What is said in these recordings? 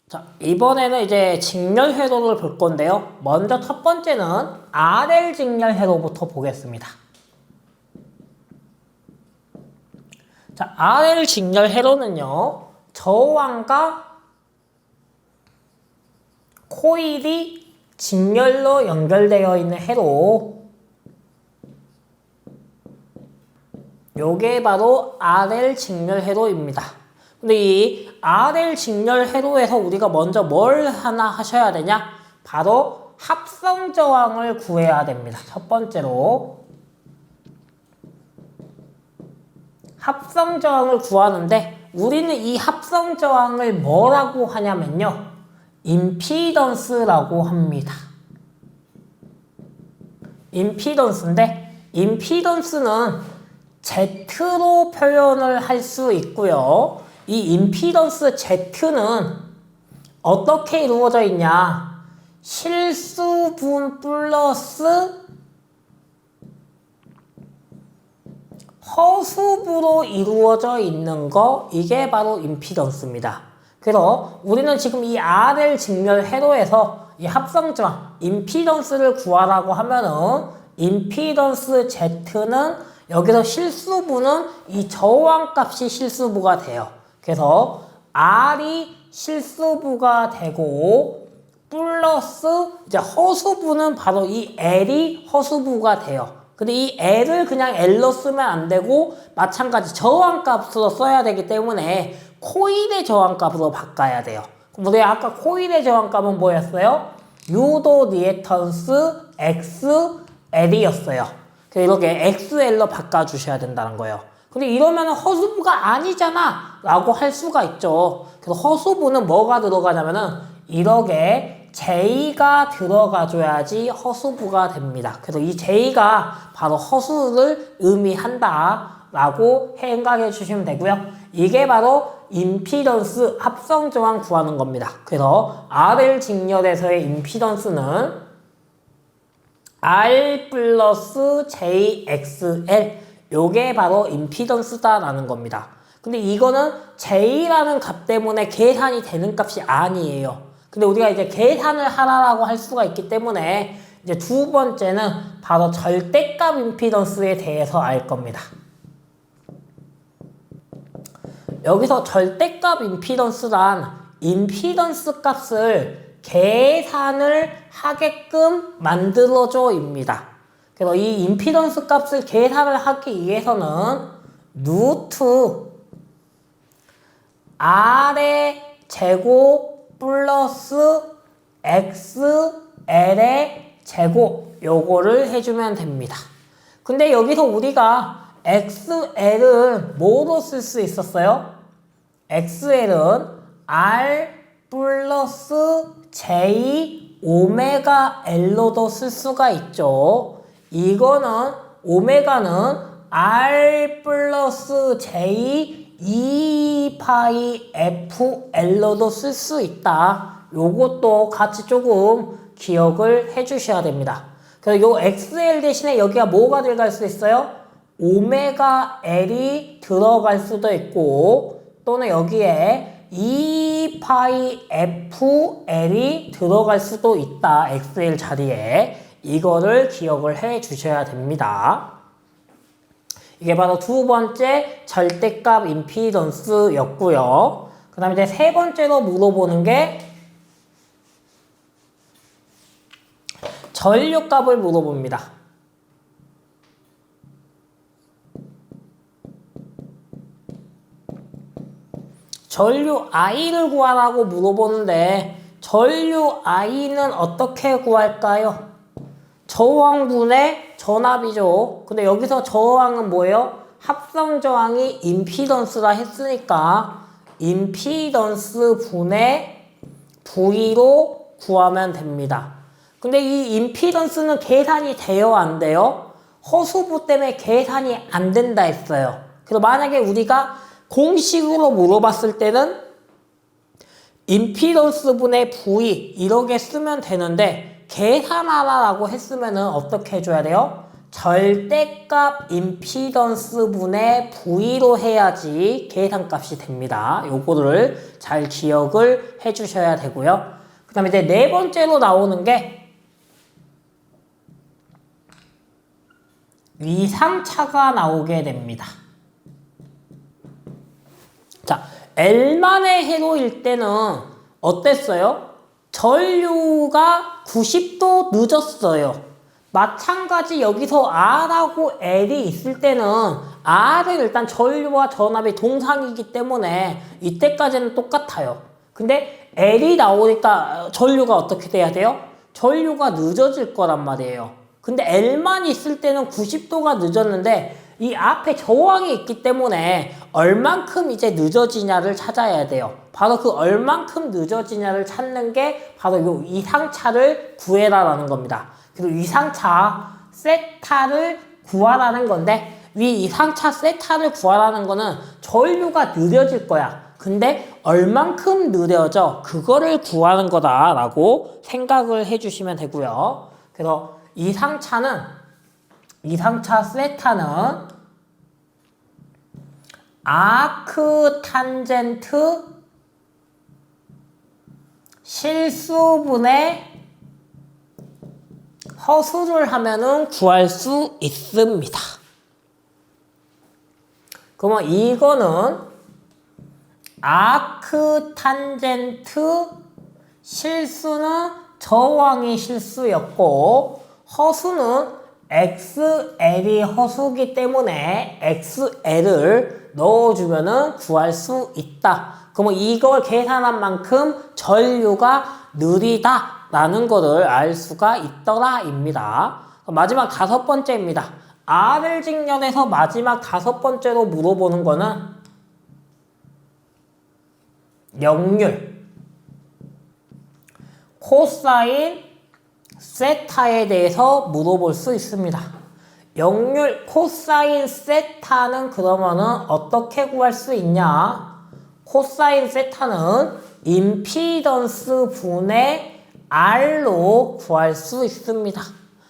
자, 이번에는 이제 직렬 회로를 볼 건데요. 먼저 첫 번째는 RL 직렬 회로부터 보겠습니다. 자, RL 직렬 회로는요, 저항과 코일이 직렬로 연결되어 있는 회로, 요게 바로 RL 직렬 회로입니다. 근데 이 RL 직렬 회로에서 우리가 먼저 뭘 하나 하셔야 되냐? 바로 합성 저항을 구해야 됩니다. 첫 번째로 합성 저항을 구하는데, 우리는 이 합성 저항을 뭐라고 하냐면요, 임피던스라고 합니다. 임피던스인데, 임피던스는 Z로 표현을 할 수 있고요. 이 임피던스 Z는 어떻게 이루어져 있냐? 실수분 플러스 허수부로 이루어져 있는 거, 이게 바로 임피던스입니다. 그래서 우리는 지금 이 RL 직렬 회로에서 이 합성저항, 임피던스를 구하라고 하면은 임피던스 Z는 여기서 실수부는 이 저항값이 실수부가 돼요. 그래서 R이 실수부가 되고 플러스 이제 허수부는 바로 이 L이 허수부가 돼요. 근데 이 L을 그냥 L로 쓰면 안 되고 마찬가지 저항값으로 써야 되기 때문에 코일의 저항값으로 바꿔야 돼요. 그럼 우리 아까 코일의 저항값은 뭐였어요? 유도 리액턴스 XL이었어요. 그래서 이렇게 XL로 바꿔주셔야 된다는 거예요. 근데 이러면 허수부가 아니잖아 라고 할 수가 있죠. 그래서 허수부는 뭐가 들어가냐면은 이렇게 J가 들어가줘야지 허수부가 됩니다. 그래서 이 J가 바로 허수를 의미한다 라고 생각해 주시면 되고요. 이게 바로 임피던스 합성저항 구하는 겁니다. 그래서 RL 직렬에서의 임피던스는 R 플러스 JXL, 요게 바로 임피던스다라는 겁니다. 근데 이거는 J라는 값 때문에 계산이 되는 값이 아니에요. 근데 우리가 이제 계산을 하라고 할 수가 있기 때문에 이제 두 번째는 바로 절대값 임피던스에 대해서 알 겁니다. 여기서 절대값 임피던스란 임피던스 값을 계산을 하게끔 만들어줘입니다. 그래서 이 임피던스 값을 계산을 하기 위해서는 루트 R의 제곱 플러스 XL의 제곱, 요거를 해주면 됩니다. 근데 여기서 우리가 XL을 뭐로 쓸 수 있었어요? XL은 R 플러스 J 오메가 L로도 쓸 수가 있죠. 이거는 오메가는 R 플러스 J 2파이 FL로도 쓸 수 있다. 요것도 같이 조금 기억을 해 주셔야 됩니다. 그래서 요 XL 대신에 여기가 뭐가 들어갈 수 있어요? 오메가 L이 들어갈 수도 있고, 또는 여기에 2파이 FL이 들어갈 수도 있다. XL 자리에. 이거를 기억을 해 주셔야 됩니다. 이게 바로 두 번째 절대값 임피던스였고요. 그 다음에 이제 세 번째로 물어보는 게 전류값을 물어봅니다. 전류 I를 구하라고 물어보는데, 전류 I는 어떻게 구할까요? 저항분의 전압이죠. 근데 여기서 저항은 뭐예요? 합성 저항이 임피던스라 했으니까 임피던스 분의 V로 구하면 됩니다. 근데 이 임피던스는 계산이 돼요, 안 돼요? 허수부 때문에 계산이 안 된다 했어요. 그래서 만약에 우리가 공식으로 물어봤을 때는 임피던스 분의 V 이렇게 쓰면 되는데, 계산하라고 했으면은 어떻게 해줘야 돼요? 절대값 임피던스 분의 V로 해야지 계산값이 됩니다. 요거를 잘 기억을 해 주셔야 되고요. 그 다음에 이제 네 번째로 나오는 게 위상차가 나오게 됩니다. 자, L만의 회로일 때는 어땠어요? 전류가 90도 늦었어요. 마찬가지 여기서 R하고 L이 있을 때는 R은 일단 전류와 전압이 동상이기 때문에 이때까지는 똑같아요. 근데 L이 나오니까 전류가 어떻게 돼야 돼요? 전류가 늦어질 거란 말이에요. 근데 L만 있을 때는 90도가 늦었는데 이 앞에 저항이 있기 때문에 얼만큼 이제 늦어지냐를 찾아야 돼요. 바로 그 얼만큼 늦어지냐를 찾는 게 바로 이 위상차를 구해라라는 겁니다. 그리고 위상차 세타를 구하라는 건데 위상차 세타를 구하라는 거는 전류가 느려질 거야. 근데 얼만큼 느려져? 그거를 구하는 거다라고 생각을 해주시면 되고요. 그래서 이상차 세타는 아크 탄젠트 실수분의 허수를 하면은 구할 수 있습니다. 그러면 이거는 아크 탄젠트 실수는 저항이 실수였고 허수는 XL이 허수기 때문에 XL을 넣어주면은 구할 수 있다. 그러면 이걸 계산한 만큼 전류가 느리다 라는 거를 알 수가 있더라 입니다. 마지막 다섯 번째입니다. R을 직면해서 마지막 다섯 번째로 물어보는 거는 역률 코사인 세타에 대해서 물어볼 수 있습니다. 역률 코사인 세타는 그러면은 어떻게 구할 수 있냐? 코사인 세타는 임피던스 분의 R로 구할 수 있습니다.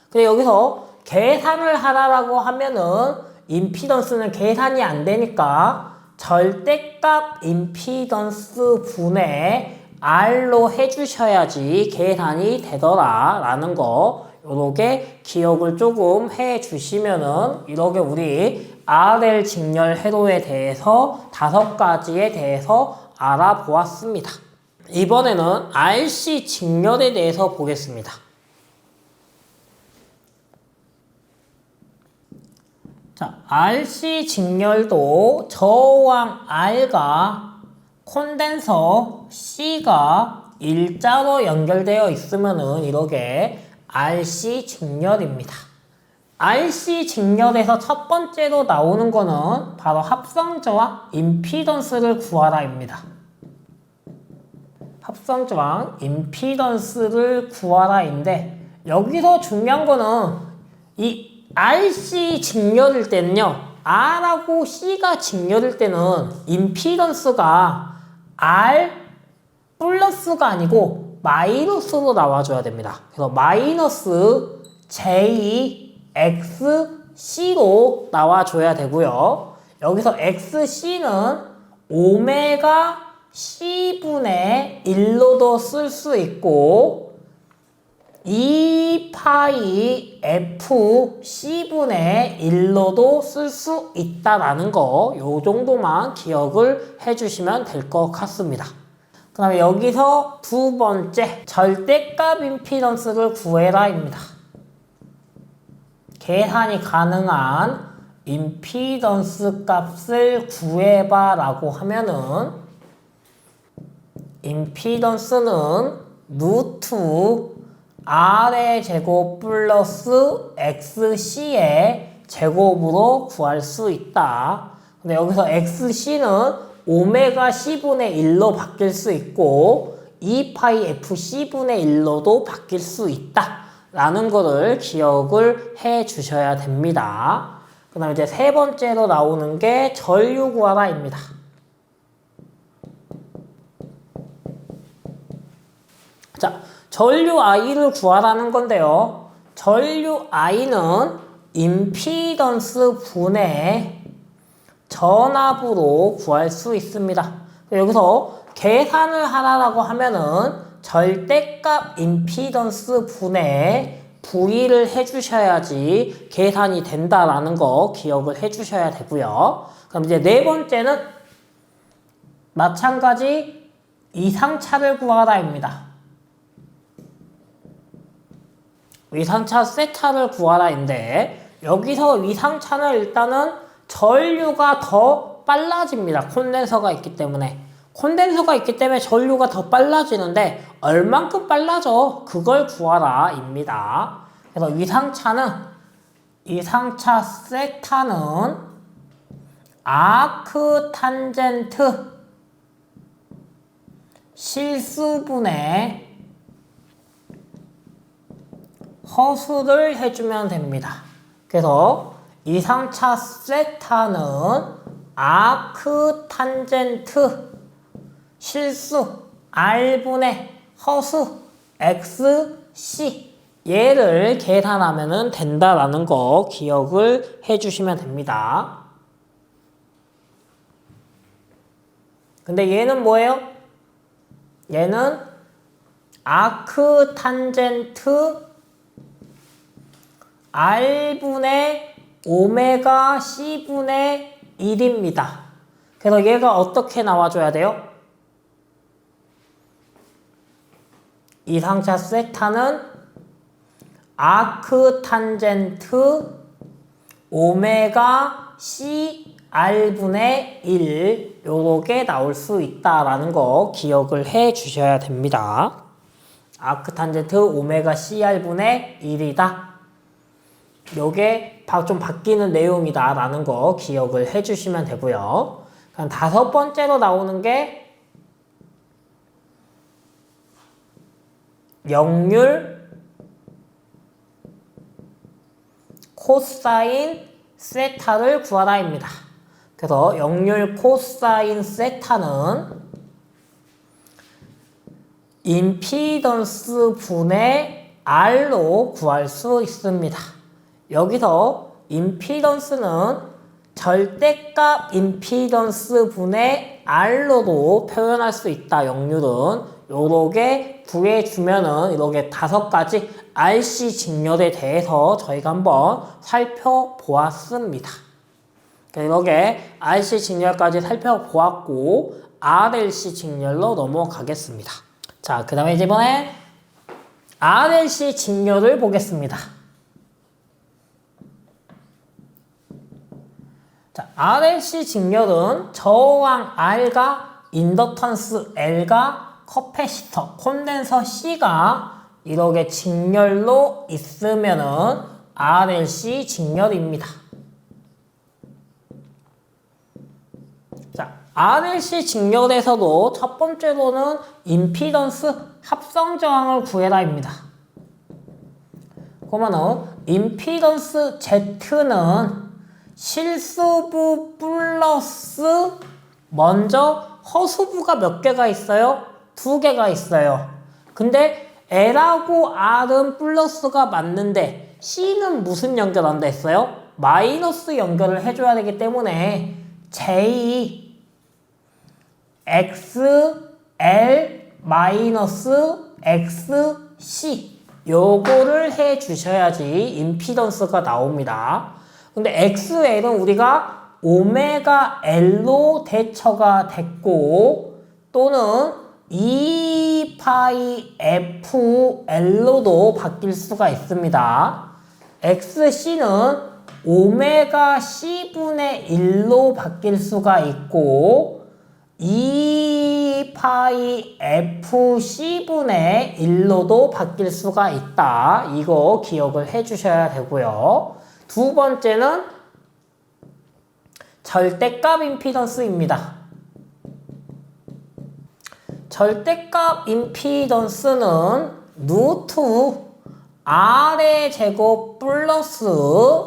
근데 여기서 계산을 하라고 하면은 임피던스는 계산이 안 되니까 절대값 임피던스 분의 R로 해주셔야지 계산이 되더라 라는 거 요렇게 기억을 조금 해주시면은 이렇게 우리 RL 직렬 회로에 대해서 5가지에 대해서 알아보았습니다. 이번에는 RC 직렬에 대해서 보겠습니다. 자, RC 직렬도 저항 R과 콘덴서 C가 일자로 연결되어 있으면은 이렇게 RC 직렬입니다. RC 직렬에서 첫 번째로 나오는 거는 바로 합성저항 임피던스를 구하라입니다. 합성저항 임피던스를 구하라인데 여기서 중요한 거는 이 RC 직렬일 때는요. R하고 C가 직렬일 때는 임피던스가 R 플러스가 아니고 마이너스로 나와줘야 됩니다. 그래서 마이너스 JXC로 나와줘야 되고요. 여기서 XC는 오메가 C분의 1로도 쓸 수 있고 2파이 FC분의 1로도 쓸 수 있다라는 거 요 정도만 기억을 해주시면 될 것 같습니다. 그 다음에 여기서 두 번째 절대값 임피던스를 구해라입니다. 계산이 가능한 임피던스 값을 구해봐 라고 하면은 임피던스는 루트 R의 제곱 플러스 XC의 제곱으로 구할 수 있다. 근데 여기서 XC는 오메가 C분의 1로 바뀔 수 있고 2파이 FC분의 1로도 바뀔 수 있다. 라는 거를 기억을 해 주셔야 됩니다. 그 다음에 이제 세 번째로 나오는 게 전류 구하라입니다. 자, 전류 I를 구하라는 건데요. 전류 I는 임피던스 분의 전압으로 구할 수 있습니다. 여기서 계산을 하라고 하면은 절대값 임피던스 분의 V를 해주셔야지 계산이 된다라는 거 기억을 해주셔야 되고요. 그럼 이제 네 번째는 마찬가지 이상차를 구하라입니다. 위상차 세타를 구하라인데 여기서 위상차는 일단은 전류가 더 빨라집니다. 콘덴서가 있기 때문에. 콘덴서가 있기 때문에 전류가 더 빨라지는데 얼만큼 빨라져? 그걸 구하라 입니다. 그래서 이상차 세타는 아크 탄젠트 실수분의 허수를 해주면 됩니다. 그래서 이상차 세타는 아크 탄젠트 실수 R분의 허수 XC 얘를 계산하면 된다라는 거 기억을 해주시면 됩니다. 근데 얘는 뭐예요? 얘는 아크 탄젠트 R분의 오메가 C분의 1입니다. 그래서 얘가 어떻게 나와줘야 돼요? 이상차 세타는 아크 탄젠트 오메가 C R분의 1 요렇게 나올 수 있다라는 거 기억을 해 주셔야 됩니다. 아크 탄젠트 오메가 C R분의 1이다. 요게 좀 바뀌는 내용이다 라는 거 기억을 해주시면 되고요. 그럼 다섯 번째로 나오는 게 역률 코사인 세타를 구하라입니다. 그래서 역률 코사인 세타는 임피던스 분의 R로 구할 수 있습니다. 여기서 임피던스는 절대값 임피던스 분의 R로도 표현할 수 있다. 역률은 요렇게 구해주면은 이렇게 5가지 RC 직렬에 대해서 저희가 한번 살펴보았습니다. 이렇게 RC 직렬까지 살펴보았고 RLC 직렬로 넘어가겠습니다. 자, 그 다음에 이번에 RLC 직렬을 보겠습니다. 자, RLC 직렬은 저항 R과 인덕턴스 L과 커패시터, 콘덴서 C가 이렇게 직렬로 있으면은 RLC 직렬입니다. 자, RLC 직렬에서도 첫 번째로는 임피던스 합성 저항을 구해라입니다. 그러면은 임피던스 Z는 실수부 플러스 먼저 허수부가 몇 개가 있어요? 2개가 있어요. 근데 L하고 R은 플러스가 맞는데 C는 무슨 연결한다 했어요? 마이너스 연결을 해줘야 되기 때문에 J X L 마이너스 X C 요거를 해주셔야지 임피던스가 나옵니다. 근데 XL은 우리가 오메가 L로 대처가 됐고 또는 2파이 FL로도 바뀔 수가 있습니다. XC는 오메가 C분의 1로 바뀔 수가 있고 2파이 FC분의 1로도 바뀔 수가 있다. 이거 기억을 해주셔야 되고요. 두 번째는 절대값 임피던스입니다. 절대값 임피던스는 루트 R의 제곱 플러스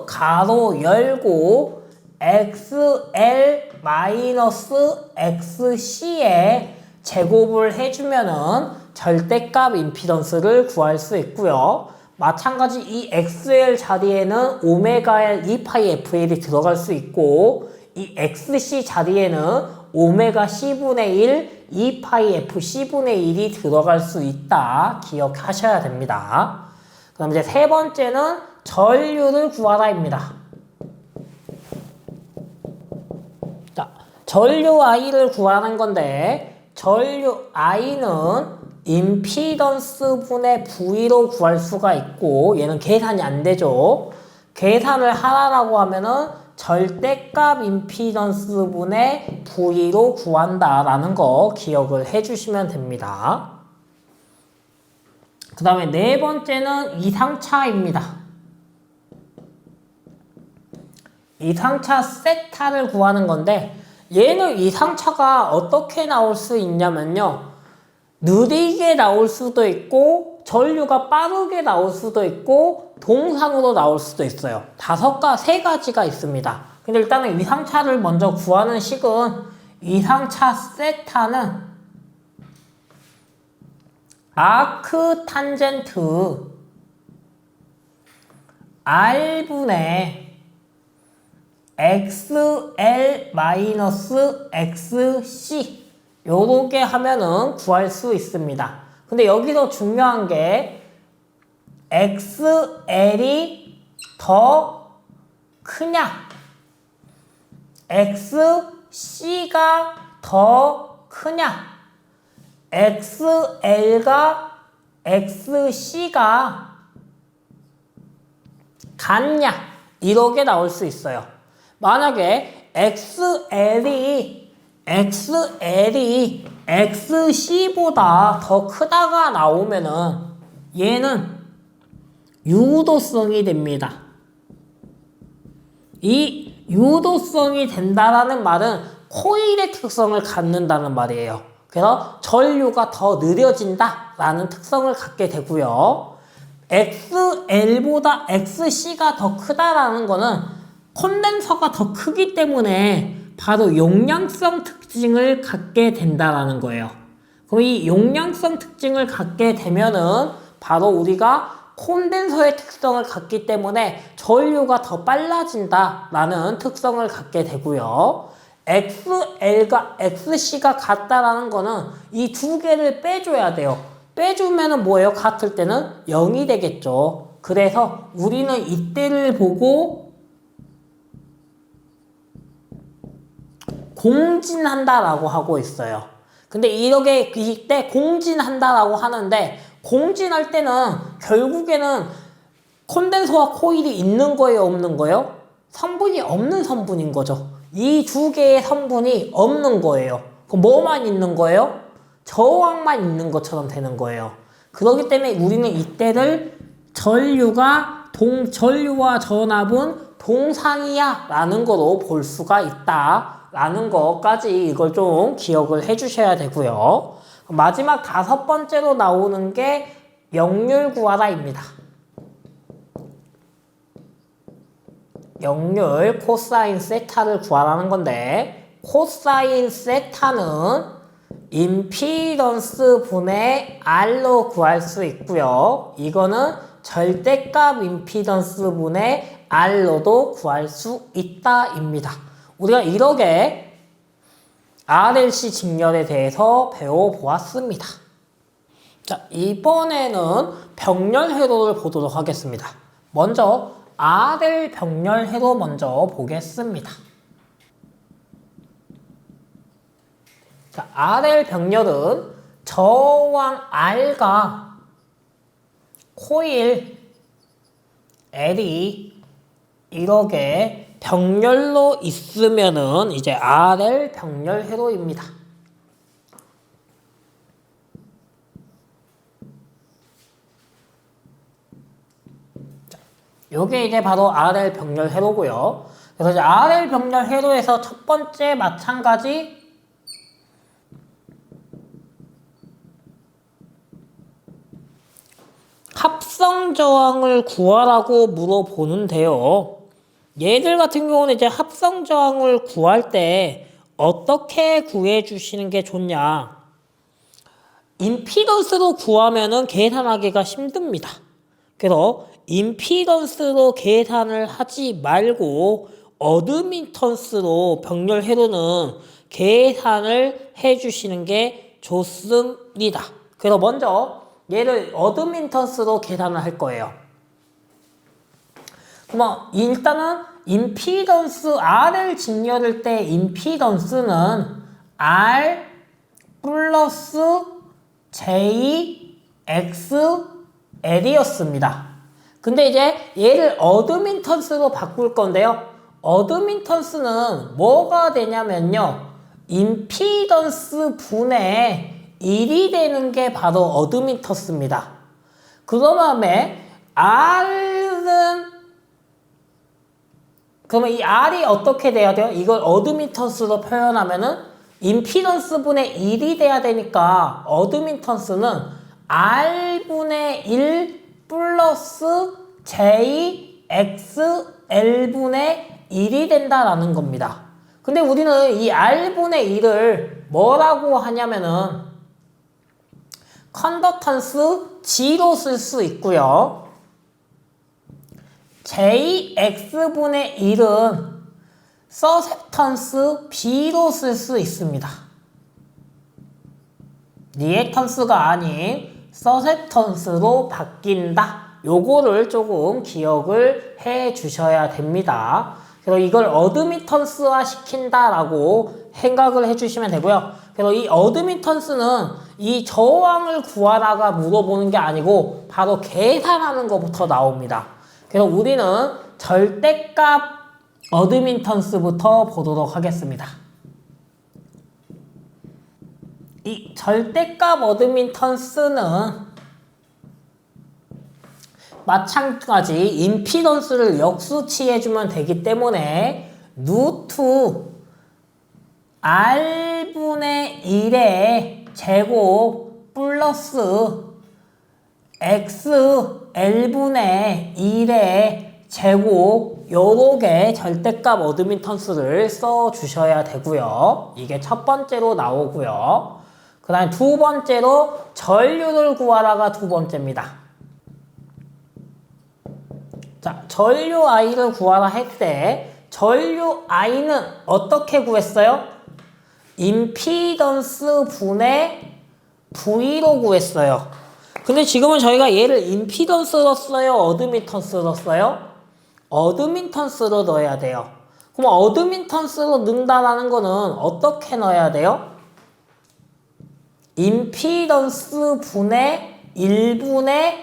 가로 열고 XL 마이너스 XC의 제곱을 해주면은 절대값 임피던스를 구할 수 있고요. 마찬가지 이 XL 자리에는 오메가 L 2파이 FL이 들어갈 수 있고 이 XC 자리에는 오메가 C분의 1 2파이 FC분의 1이 들어갈 수 있다. 기억하셔야 됩니다. 그럼 이제 세 번째는 전류를 구하라입니다. 자, 전류 I를 구하는 건데 전류 I는 임피던스 분의 V로 구할 수가 있고 얘는 계산이 안 되죠. 계산을 하라고 하면은 절대값 임피던스 분의 V로 구한다라는 거 기억을 해주시면 됩니다. 그 다음에 네 번째는 이상차입니다. 이상차 세타를 구하는 건데 얘는 이상차가 어떻게 나올 수 있냐면요. 느리게 나올 수도 있고 전류가 빠르게 나올 수도 있고 동상으로 나올 수도 있어요. 세 가지가 있습니다. 근데 일단은 이상차를 먼저 구하는 식은 이상차 세타는 아크 탄젠트 R분의 XL-XC 요렇게 하면은 구할 수 있습니다. 근데 여기서 중요한 게 XL이 더 크냐 XC가 더 크냐 XL과 XC가 같냐 이렇게 나올 수 있어요. 만약에 XL이 XC보다 더 크다가 나오면은 얘는 유도성이 됩니다. 이 유도성이 된다라는 말은 코일의 특성을 갖는다는 말이에요. 그래서 전류가 더 느려진다라는 특성을 갖게 되고요. XL보다 XC가 더 크다라는 거는 콘덴서가 더 크기 때문에 바로 용량성 특징을 갖게 된다라는 거예요. 그럼 이 용량성 특징을 갖게 되면은 바로 우리가 콘덴서의 특성을 갖기 때문에 전류가 더 빨라진다라는 특성을 갖게 되고요. XL과 XC가 같다라는 거는 이 두 개를 빼줘야 돼요. 빼주면은 뭐예요? 같을 때는 0이 되겠죠. 그래서 우리는 이때를 보고 공진한다라고 하고 있어요. 근데 이때 공진한다라고 하는데 공진할 때는 결국에는 콘덴서와 코일이 있는 거예요, 없는 거예요? 성분이 없는 성분인 거죠. 이 두 개의 성분이 없는 거예요. 그럼 뭐만 있는 거예요? 저항만 있는 것처럼 되는 거예요. 그렇기 때문에 우리는 이때를 전류와 전압은 동상이야 라는 거로 볼 수가 있다 라는 거까지 이걸 좀 기억을 해 주셔야 되고요. 마지막 다섯 번째로 나오는 게 역률 구하라입니다. 역률 코사인 세타를 구하라는 건데 코사인 세타는 임피던스 분의 R로 구할 수 있고요. 이거는 절대값 임피던스 분의 R로도 구할 수 있다입니다. 우리가 이렇게 RLC 직렬에 대해서 배워보았습니다. 자, 이번에는 병렬 회로를 보도록 하겠습니다. 먼저 RL 병렬 회로 먼저 보겠습니다. 자, RL 병렬은 저항 R과 코일 L이 이렇게 병렬로 있으면은 이제 RL 병렬 회로입니다. 요게 이제 바로 RL 병렬 회로고요. 그래서 이제 RL 병렬 회로에서 첫 번째 마찬가지 합성 저항을 구하라고 물어보는데요. 얘들 같은 경우는 이제 합성 저항을 구할 때 어떻게 구해 주시는 게 좋냐? 임피던스로 구하면은 계산하기가 힘듭니다. 그래서 임피던스로 계산을 하지 말고 어드미턴스로 병렬 회로는 계산을 해주시는 게 좋습니다. 그래서 먼저 얘를 어드미턴스로 계산을 할 거예요. 그럼 일단은 임피던스 R을 직렬할 때 임피던스는 R 플러스 J, X, L이었습니다. 근데 이제 얘를 어드미턴스로 바꿀 건데요. 어드미턴스는 뭐가 되냐면요. 임피던스 분의 1이 되는 게 바로 어드미턴스입니다. 그 다음에 R은 그러면 이 R이 어떻게 돼야 돼요? 이걸 어드미턴스로 표현하면은 임피던스 분의 1이 돼야 되니까 어드미턴스는 R분의 1 플러스 J, X, L분의 1이 된다라는 겁니다. 근데 우리는 이 R분의 1을 뭐라고 하냐면은 컨덕턴스 G로 쓸 수 있고요. JX분의 1은 서셉턴스 B로 쓸 수 있습니다. 리액턴스가 아닌 서셉턴스로 바뀐다. 요거를 조금 기억을 해 주셔야 됩니다. 그래서 이걸 어드미턴스화 시킨다라고 생각을 해 주시면 되고요. 그래서 이 어드미턴스는 이 저항을 구하다가 물어보는 게 아니고 바로 계산하는 것부터 나옵니다. 그래서 우리는 절대값 어드미턴스부터 보도록 하겠습니다. 이 절대값 어드미턴스는 마찬가지 임피던스를 역수치해주면 되기 때문에 루트 R분의 1의 제곱 플러스 XL분의 1의 제곱 요렇게 절대값 어드미턴스를 써주셔야 되고요. 이게 첫 번째로 나오고요. 그 다음에 두 번째로 전류를 구하라가 두 번째입니다. 자, 전류 I를 구하라 할 때 전류 I는 어떻게 구했어요? 임피던스 분의 V로 구했어요. 근데 지금은 저희가 얘를 임피던스로 써요? 어드미턴스로 써요? 어드미턴스로 넣어야 돼요. 그럼 어드미턴스로 넣는다라는 거는 어떻게 넣어야 돼요? 임피던스 분의 1분의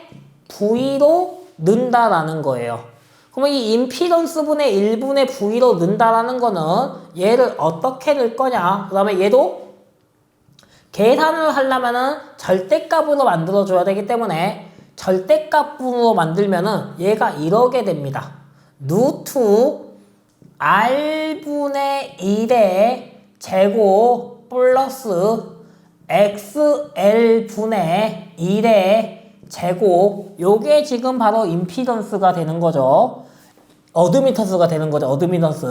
V로 넣는다라는 거예요. 그러면 이 임피던스 분의 1분의 V로 넣는다라는 거는 얘를 어떻게 넣을 거냐? 그 다음에 얘도 계산을 하려면은 절대값으로 만들어줘야 되기 때문에 절대값으로 만들면은 얘가 이렇게 됩니다. 루트 R분의 1의 제곱 플러스 XL분의 1의 제곱 요게 지금 바로 임피던스가 되는 거죠. 어드미턴스가 되는 거죠. 어드미턴스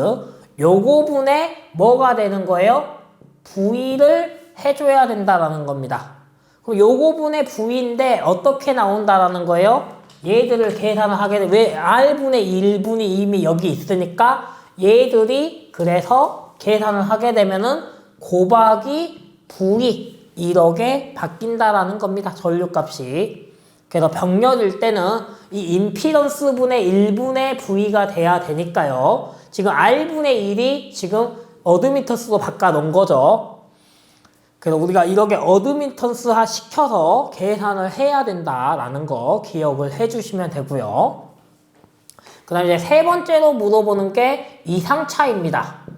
요거 분의 뭐가 되는 거예요? V를 해줘야 된다라는 겁니다. 그럼 요거 분의 V인데 어떻게 나온다라는 거예요? 얘들을 계산을 하게 돼. 왜? R분의 1분이 이미 여기 있으니까 얘들이 그래서 계산을 하게 되면은 곱하기 V 이렇게 바뀐다라는 겁니다. 전류값이. 그래서 병렬일 때는 이 임피던스 분의 1분의 V가 돼야 되니까요. 지금 R분의 1이 지금 어드미턴스로 바꿔 놓은 거죠. 그래서 우리가 이렇게 어드미턴스화 시켜서 계산을 해야 된다라는 거 기억을 해주시면 되고요. 그 다음에 이제 세 번째로 물어보는 게 이상차입니다.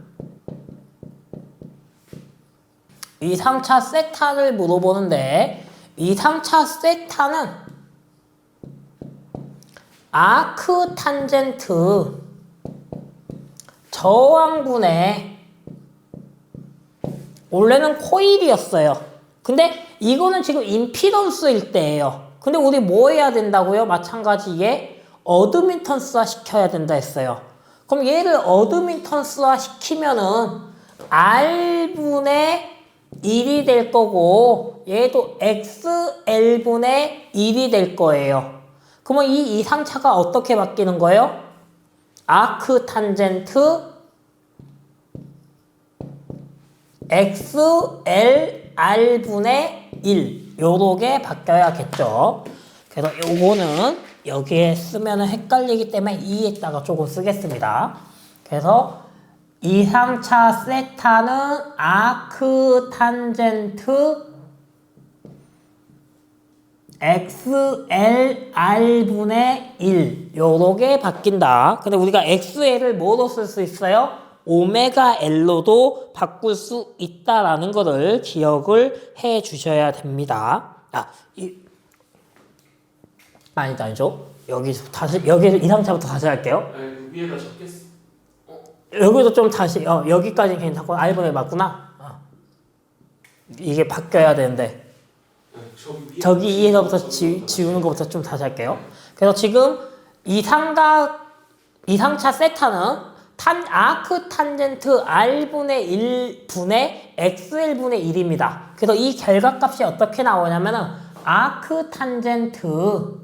이상차 세타를 물어보는데 이상차 세타는 아크 탄젠트 저항분의 원래는 코일이었어요. 근데 이거는 지금 임피던스일 때예요. 근데 우리 뭐 해야 된다고요? 마찬가지에 어드미턴스화 시켜야 된다 했어요. 그럼 얘를 어드미턴스화 시키면은 R분의 1이 될 거고 얘도 XL분의 1이 될 거예요. 그러면 이 이상차가 어떻게 바뀌는 거예요? 아크 탄젠트 XLR분의 1 요렇게 바뀌어야겠죠. 그래서 요거는 여기에 쓰면 헷갈리기 때문에 E에다가 조금 쓰겠습니다. 그래서 이상차 세타는 아크 탄젠트 XLR분의 1 요렇게 바뀐다. 근데 우리가 XL을 뭐로 쓸 수 있어요? 오메가 L로도 바꿀 수 있다라는 것을 기억을 해 주셔야 됩니다. 아니죠. 여기서 이상차부터 다시 할게요. 아니, 위에다 적겠어. 여기도 좀 다시, 여기까지는 괜찮고, R분의 맞구나. 이게 바뀌어야 되는데. 저기 2에서부터 지우는 것부터 좀 다시 할게요. 그래서 지금 이상차 세타는 아크 탄젠트 R분의 1분의 XL분의 1입니다. 그래서 이 결과값이 어떻게 나오냐면은 아크 탄젠트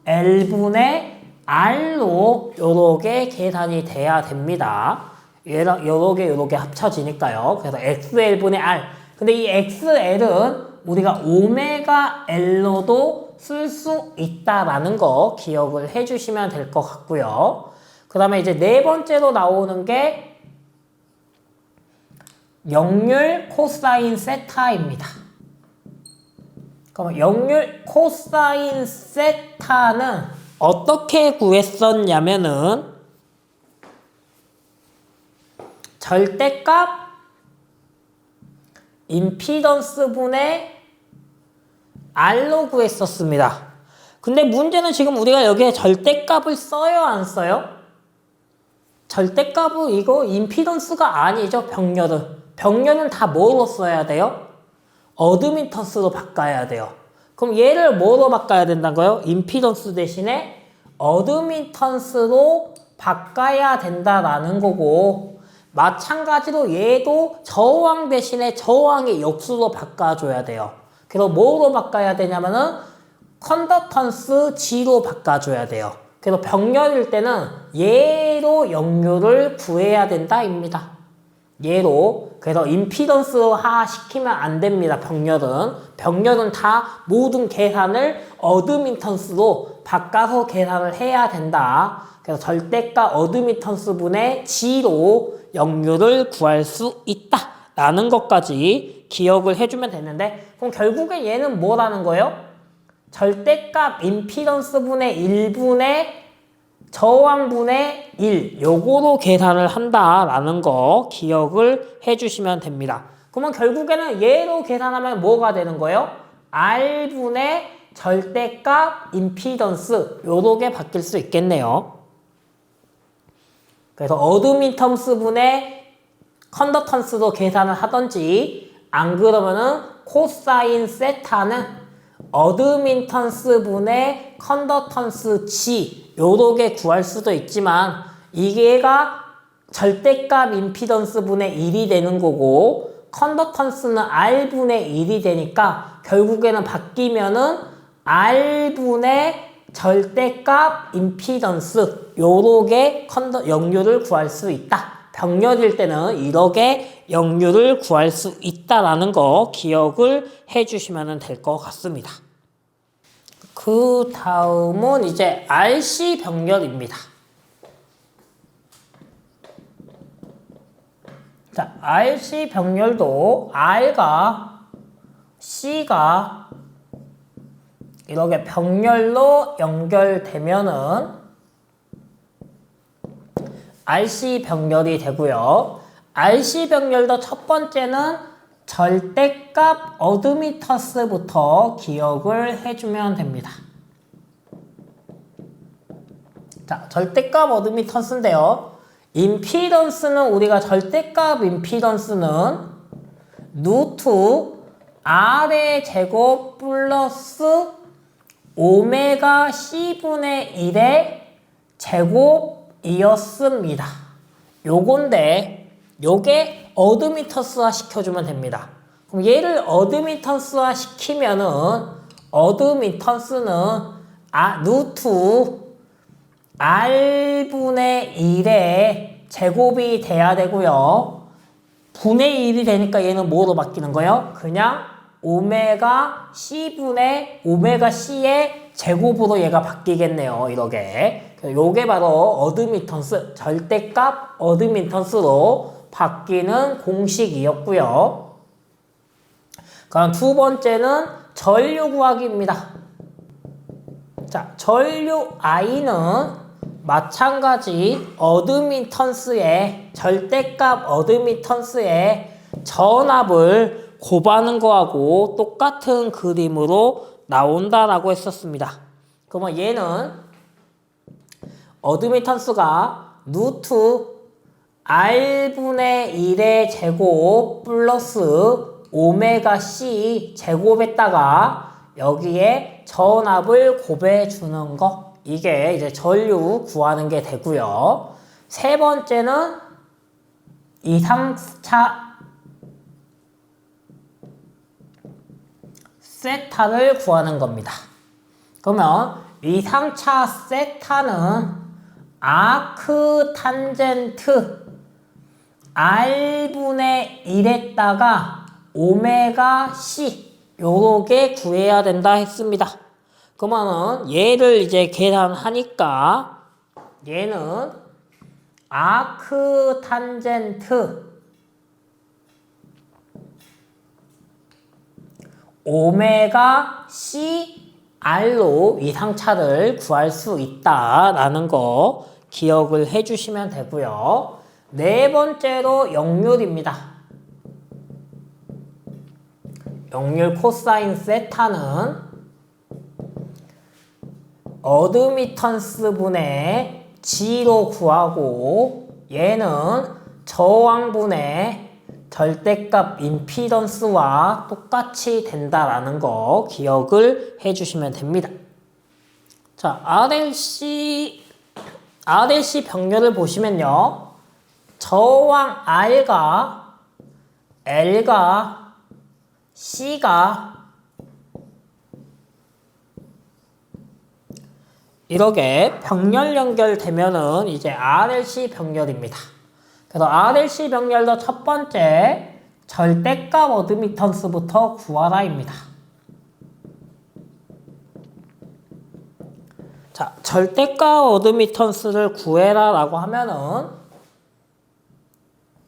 XL분의 R로 요렇게 계산이 돼야 됩니다. 요렇게 합쳐지니까요. 그래서 XL분의 R. 근데 이 XL은 우리가 오메가 L로도 쓸 수 있다라는 거 기억을 해주시면 될 것 같고요. 그 다음에 이제 네 번째로 나오는 게 역률 코사인 세타입니다. 그럼 역률 코사인 세타는 어떻게 구했었냐면은 절대값 임피던스 분의 R로 구했었습니다. 근데 문제는 지금 우리가 여기에 절대값을 써요, 안 써요? 절대값은 이거 임피던스가 아니죠, 병렬은. 병렬은 다 뭐로 써야 돼요? 어드미턴스로 바꿔야 돼요. 그럼 얘를 뭐로 바꿔야 된다고요? 임피던스 대신에 어드미턴스로 바꿔야 된다라는 거고, 마찬가지로 얘도 저항 대신에 저항의 역수로 바꿔줘야 돼요. 그래서 뭐로 바꿔야 되냐면은 컨덕턴스 G로 바꿔줘야 돼요. 그래서 병렬일 때는 얘로 역률을 구해야 된다입니다. 얘로. 그래서 임피던스화 시키면 안 됩니다. 병렬은 다 모든 계산을 어드미턴스로 바꿔서 계산을 해야 된다. 그래서 절대값 어드미턴스 분의 G로 역률을 구할 수 있다 라는 것까지 기억을 해주면 되는데, 그럼 결국에 얘는 뭐라는 거예요? 절대값 임피던스 분의 1분의 저항 분의 1 요거로 계산을 한다라는 거 기억을 해주시면 됩니다. 그러면 결국에는 얘로 계산하면 뭐가 되는 거예요? R분의 절대값 임피던스 요렇게 바뀔 수 있겠네요. 그래서 어드미턴스 분의 컨덕턴스로 계산을 하던지, 안 그러면은 코사인 세타는 어드미턴스 분의 컨덕턴스 G 요렇게 구할 수도 있지만, 이게가 절대값 임피던스 분의 1이 되는 거고 컨덕턴스는 R분의 1이 되니까 결국에는 바뀌면은 R분의 절대값 임피던스 요렇게 역률을 구할 수 있다. 병렬일 때는 이렇게 역률을 구할 수 있다라는 거 기억을 해주시면 될 것 같습니다. 그 다음은 이제 RC 병렬입니다. 자, RC 병렬도 R과 C가 이렇게 병렬로 연결되면은 RC 병렬이 되고요. RC 병렬도 첫 번째는 절대값 어드미턴스부터 기억을 해주면 됩니다. 자, 절대값 어드미턴스인데요. 임피던스는 우리가 절대값 임피던스는 루트 R의 제곱 플러스 오메가 C분의 1의 제곱이었습니다. 요건데 요게 어드미턴스화 시켜주면 됩니다. 그럼 얘를 어드미턴스화 시키면은 어드미턴스는 루트 R분의 1의 제곱이 돼야 되고요. 분의 1이 되니까 얘는 뭐로 바뀌는 거예요? 그냥 오메가 C분의 오메가 C의 제곱으로 얘가 바뀌겠네요. 이렇게. 요게 바로 어드미턴스, 절대값 어드미턴스로 바뀌는 공식이었고요. 그럼 두 번째는 전류 구하기입니다. 자, 전류 I는 마찬가지 어드미턴스의 절대값 어드미턴스의 전압을 곱하는 거하고 똑같은 그림으로 나온다라고 했었습니다. 그러면 얘는 어드미턴스가 루트 R분의 1의 제곱 플러스 오메가 C 제곱에다가 여기에 전압을 곱해 주는 거, 이게 이제 전류 구하는 게 되고요. 세 번째는 이상차 세타를 구하는 겁니다. 그러면 이상차 세타는 아크 탄젠트 R분의 1에다가 오메가 C 요렇게 구해야 된다 했습니다. 그러면은 얘를 이제 계산하니까 얘는 아크 탄젠트 오메가 CR로 이상차를 구할 수 있다라는 거 기억을 해주시면 되고요. 네 번째로 역률입니다. 역률 코사인 세타는 어드미턴스 분의 G로 구하고 얘는 저항분의 절대값 임피던스와 똑같이 된다라는 거 기억을 해주시면 됩니다. 자, RLC 병렬을 보시면요. 저항 R과 L과 C가 이렇게 병렬 연결되면은 이제 RLC 병렬입니다. 그래서 RLC 병렬도 첫 번째 절대값 어드미턴스부터 구하라입니다. 자, 절대값 어드미턴스를 구해라라고 하면은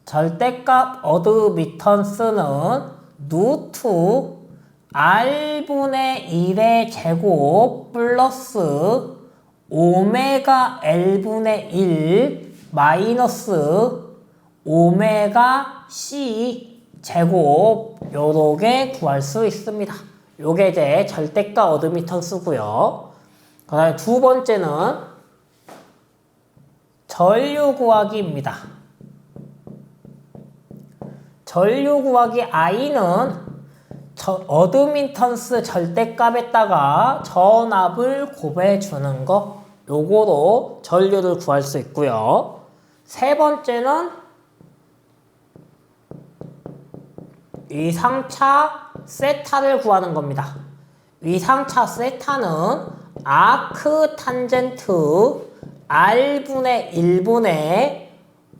절대값 어드미턴스는 루트 R분의 1의 제곱 플러스 오메가 L분의 1 마이너스 오메가 C 제곱 요렇게 구할 수 있습니다. 요게 이제 절대값 어드미턴스고요. 그 다음에 두 번째는 전류 구하기입니다. 전류 구하기 I는 어드미턴스 절대값에다가 전압을 곱해 주는 거, 요거로 전류를 구할 수 있고요. 세 번째는 위상차 세타를 구하는 겁니다. 위상차 세타는 아크 탄젠트 R분의 1분의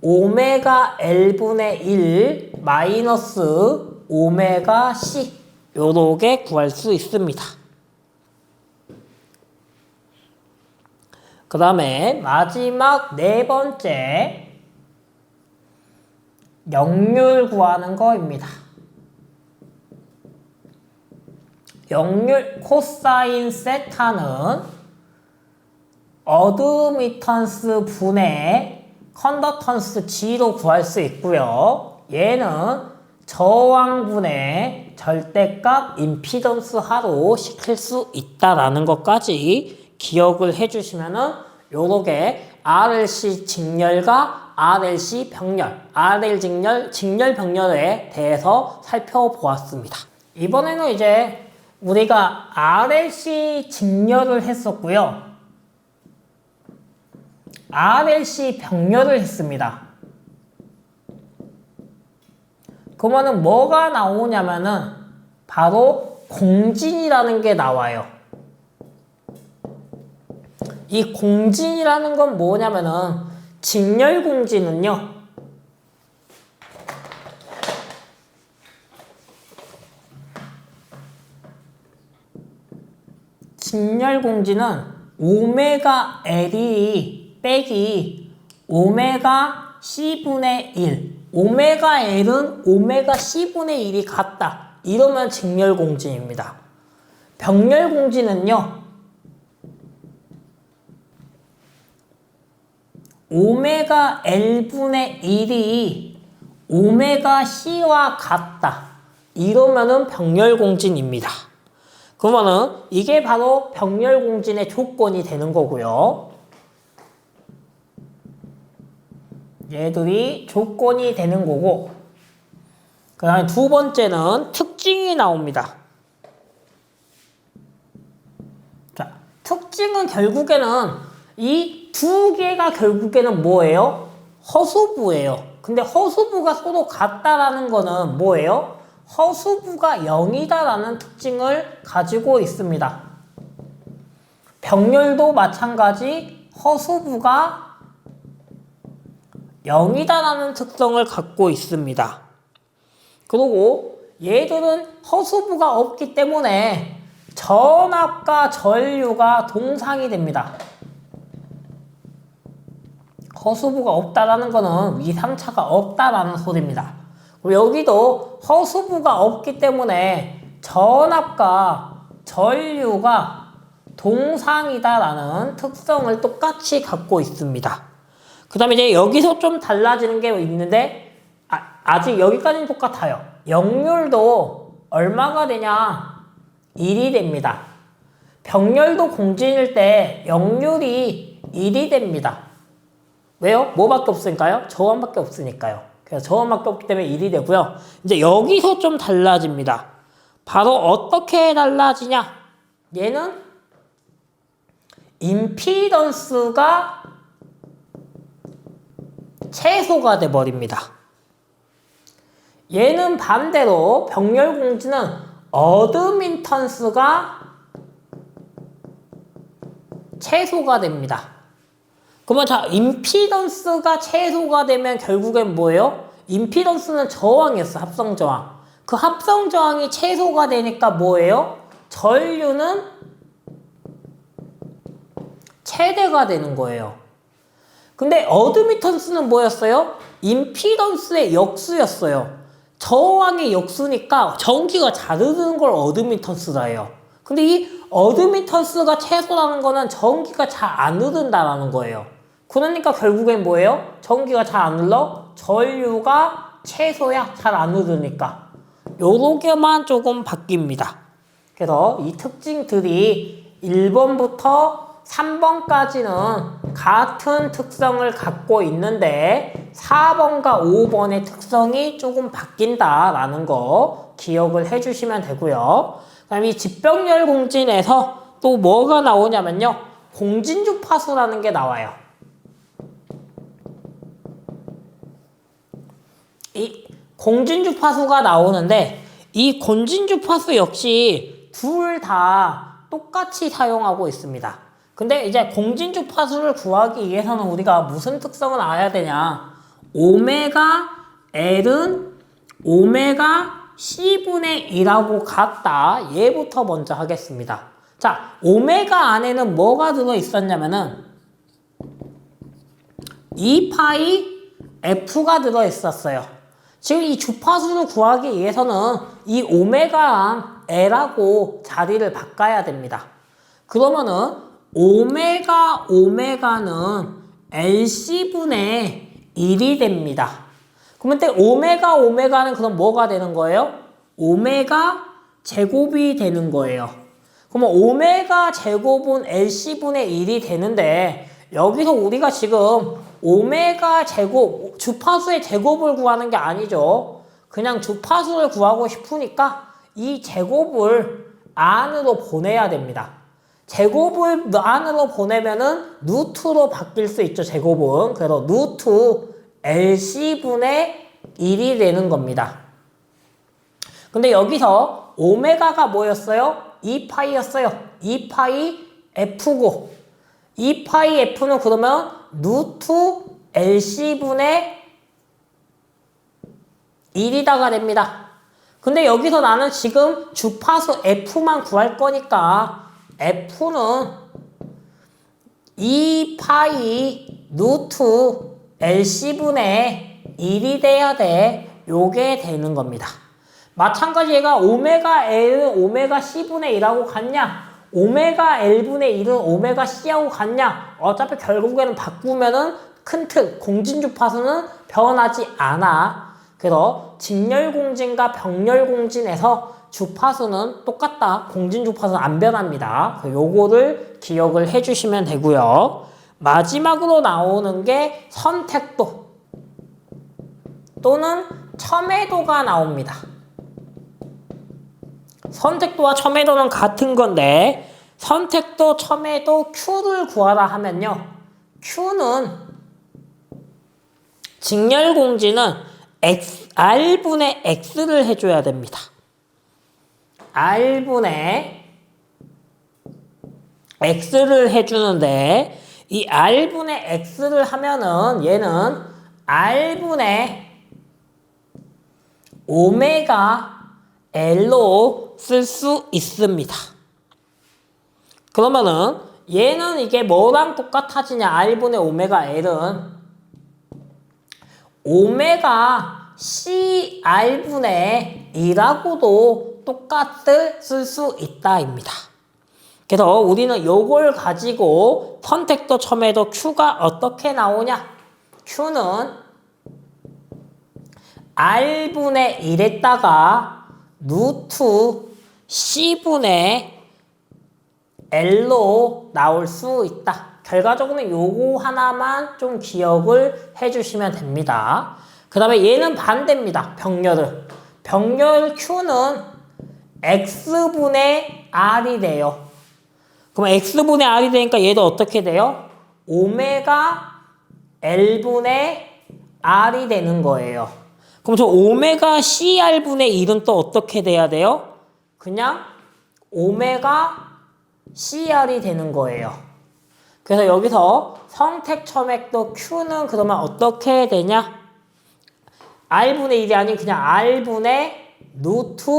오메가 L분의 1 마이너스 오메가 C 요렇게 구할 수 있습니다. 그 다음에 마지막 네 번째 역률 구하는 거입니다. 역률 코사인 세타는 어드미턴스 분의 컨덕턴스 G로 구할 수 있고요. 얘는 저항분의 절대값 임피던스 하로 시킬 수 있다라는 것까지 기억을 해주시면은 요렇게 RLC 직렬과 RLC 병렬, RL 직렬 병렬에 대해서 살펴보았습니다. 이번에는 이제 우리가 RLC 직렬을 했었고요. RLC 병렬을 했습니다. 그러면은 뭐가 나오냐면은 바로 공진이라는 게 나와요. 이 공진이라는 건 뭐냐면은 직렬공진은요. 직렬공진은 오메가 L이 빼기 오메가 C분의 1. 오메가 L은 오메가 C분의 1이 같다. 이러면 직렬공진입니다. 병렬공진은요. 오메가 L분의 1이 오메가 C와 같다. 이러면은 병렬공진입니다. 그러면은 이게 바로 병렬공진의 조건이 되는 거고요. 얘들이 조건이 되는 거고, 그 다음에 두 번째는 특징이 나옵니다. 자, 특징은 결국에는 이 두 개가 결국에는 뭐예요? 허수부예요. 근데 허수부가 서로 같다라는 거는 뭐예요? 허수부가 0이다라는 특징을 가지고 있습니다. 병렬도 마찬가지 허수부가 0이다라는 특성을 갖고 있습니다. 그리고 얘들은 허수부가 없기 때문에 전압과 전류가 동상이 됩니다. 허수부가 없다라는 거는 위상차가 없다라는 소리입니다. 여기도 허수부가 없기 때문에 전압과 전류가 동상이다라는 특성을 똑같이 갖고 있습니다. 그 다음에 이제 여기서 좀 달라지는 게 있는데, 아직 여기까지는 똑같아요. 역률도 얼마가 되냐? 1이 됩니다. 병렬도 공진일 때 역률이 1이 됩니다. 왜요? 뭐밖에 없으니까요? 저항밖에 없으니까요. 그래서 저항밖에 없기 때문에 1이 되고요. 이제 여기서 좀 달라집니다. 바로 어떻게 달라지냐? 얘는 임피던스가 최소가 돼버립니다. 얘는 반대로 병렬공진은 어드민턴스가 최소가 됩니다. 그러면 자, 임피던스가 최소가 되면 결국엔 뭐예요? 임피던스는 저항이었어, 합성저항. 그 합성저항이 최소가 되니까 뭐예요? 전류는 최대가 되는 거예요. 근데 어드미턴스는 뭐였어요? 임피던스의 역수였어요. 저항의 역수니까 전기가 잘 흐르는 걸 어드미턴스라 해요. 근데 이 어드미턴스가 최소라는 거는 전기가 잘 안 흐른다라는 거예요. 그러니까 결국엔 뭐예요? 전기가 잘 안 흘러? 전류가 최소야. 잘 안 흐르니까. 요렇게만 조금 바뀝니다. 그래서 이 특징들이 1번부터 3번까지는 같은 특성을 갖고 있는데 4번과 5번의 특성이 조금 바뀐다라는 거 기억을 해주시면 되고요. 그 다음에 이 직병렬 공진에서 또 뭐가 나오냐면요. 공진주파수라는 게 나와요. 이 공진주파수가 나오는데 이 공진주파수 역시 둘 다 똑같이 사용하고 있습니다. 근데 이제 공진주파수를 구하기 위해서는 우리가 무슨 특성을 알아야 되냐? 오메가 L은 오메가 C분의 2라고 같다. 얘부터 먼저 하겠습니다. 자, 오메가 안에는 뭐가 들어있었냐면은 2파이 F가 들어있었어요. 지금 이 주파수를 구하기 위해서는 이 오메가랑 L하고 자리를 바꿔야 됩니다. 그러면은 오메가는 LC분의 1이 됩니다. 그러면 오메가는 그럼 뭐가 되는 거예요? 오메가 제곱이 되는 거예요. 그러면 오메가 제곱은 LC분의 1이 되는데 여기서 우리가 지금 오메가 제곱, 주파수의 제곱을 구하는 게 아니죠. 그냥 주파수를 구하고 싶으니까 이 제곱을 안으로 보내야 됩니다. 제곱을 안으로 보내면은 루트로 바뀔 수 있죠, 제곱은. 그래서 루트 LC분의 1이 되는 겁니다. 근데 여기서 오메가가 뭐였어요? 2파이였어요. 2파이 F고 2파이 F는 그러면 루트 LC분의 1이다가 됩니다. 근데 여기서 나는 지금 주파수 F만 구할 거니까 F는 2파이 루트 LC분의 1이 돼야 돼. 요게 되는 겁니다. 마찬가지 얘가 오메가 L은 오메가 C분의 1하고 같냐? 오메가 L분의 1은 오메가 C하고 같냐? 어차피 결국에는 바꾸면은 큰 틀, 공진주파수는 변하지 않아. 그래서 직렬공진과 병렬공진에서 주파수는 똑같다. 공진주파수는 안 변합니다. 요거를 기억을 해주시면 되고요. 마지막으로 나오는 게 선택도 또는 첨예도가 나옵니다. 선택도와 첨예도는 같은 건데 선택도, 첨예도, Q를 구하라 하면요. Q는 직렬공진은 R분의 X를 해줘야 됩니다. R분의 X를 해주는데 이 R분의 X를 하면은 얘는 R분의 오메가 L로 쓸 수 있습니다. 그러면은 얘는 이게 뭐랑 똑같아지냐? R분의 오메가 L은 오메가 CR분의 2라고도 똑같을 쓸 수 있다입니다. 그래서 우리는 요걸 가지고 선택도, 첨예도 Q가 어떻게 나오냐? Q는 R분의 1에다가 루트 C분의 L로 나올 수 있다. 결과적으로는 요거 하나만 좀 기억을 해주시면 됩니다. 그 다음에 얘는 반대입니다. 병렬은. 병렬 Q는 X분의 R이 돼요. 그럼 X분의 R이 되니까 얘도 어떻게 돼요? 오메가 L분의 R이 되는 거예요. 그럼 저 오메가 CR분의 1은 또 어떻게 돼야 돼요? 그냥 오메가 CR이 되는 거예요. 그래서 여기서 선택 첨예도 Q는 그러면 어떻게 되냐? R분의 1이 아닌 그냥 R분의 루트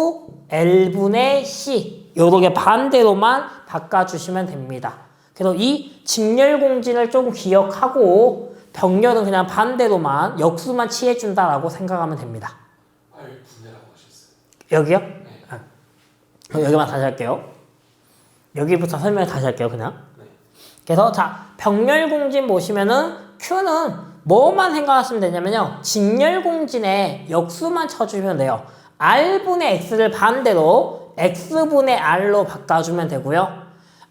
L분의 C 요렇게 반대로만 바꿔주시면 됩니다. 그래서 이 직렬공진을 좀 기억하고 병렬은 그냥 반대로만 역수만 취해준다라고 생각하면 됩니다. R분해라고 하셨어요. 여기요? 네. 그럼 여기만 다시 할게요. 여기부터 설명을 다시 할게요. 그냥. 네. 그래서 자 병렬공진 보시면은 Q는 뭐만 생각하시면 되냐면요. 직렬공진에 역수만 쳐주면 돼요. R분의 X를 반대로 X분의 R로 바꿔주면 되고요.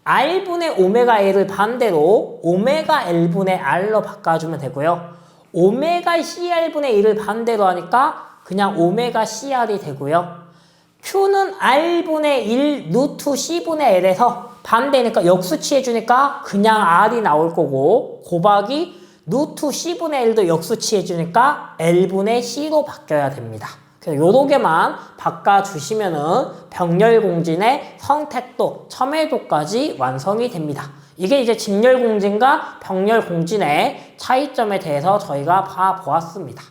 R분의 오메가 L을 반대로 오메가 L분의 R로 바꿔주면 되고요. 오메가 CR분의 1을 반대로 하니까 그냥 오메가 CR이 되고요. Q는 R분의 1 루트 C분의 L에서 반대니까 역수 취해주니까 그냥 R이 나올 거고 곱하기 루트 C분의 L도 역수 취해주니까 L분의 C로 바뀌어야 됩니다. 그래서 요렇게만 바꿔주시면은 병렬공진의 선택도, 첨예도까지 완성이 됩니다. 이게 이제 직렬공진과 병렬공진의 차이점에 대해서 저희가 봐보았습니다.